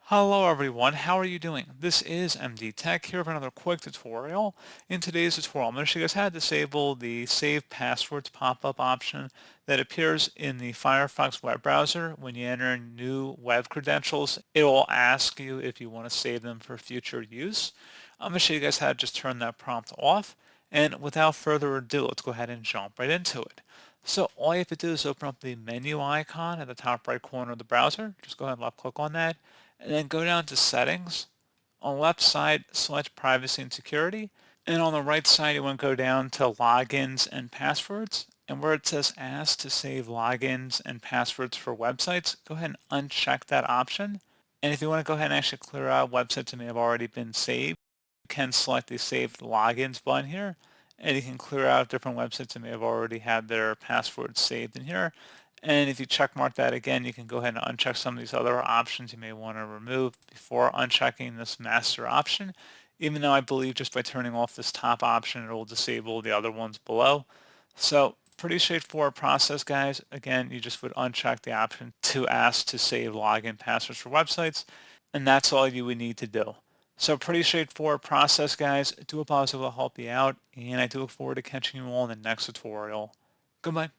Hello everyone, how are you doing? This is MD Tech here for another quick tutorial. In today's tutorial, I'm going to show you guys how to disable the Save Passwords pop-up option that appears in the Firefox web browser. When you enter new web credentials, it will ask you if you want to save them for future use. I'm going to show you guys how to just turn that prompt off. And without further ado, let's go ahead and jump right into it. So all you have to do is open up the menu icon at the top right corner of the browser. Just go ahead and left click on that and then go down to settings. On the left side, select privacy and security. And on the right side, you want to go down to logins and passwords. And where it says ask to save logins and passwords for websites, go ahead and uncheck that option. And if you want to go ahead and actually clear out websites that may have already been saved, you can select the saved logins button here. And you can clear out different websites that may have already had their passwords saved in here. And if you check mark that again, you can go ahead and uncheck some of these other options you may want to remove before unchecking this master option, even though I believe just by turning off this top option, it will disable the other ones below. So pretty straightforward process, guys. Again, you just would uncheck the option to ask to save login passwords for websites, and that's all you would need to do. So pretty straightforward process, guys. I do hope I was able to help you out, and I do look forward to catching you all in the next tutorial. Goodbye.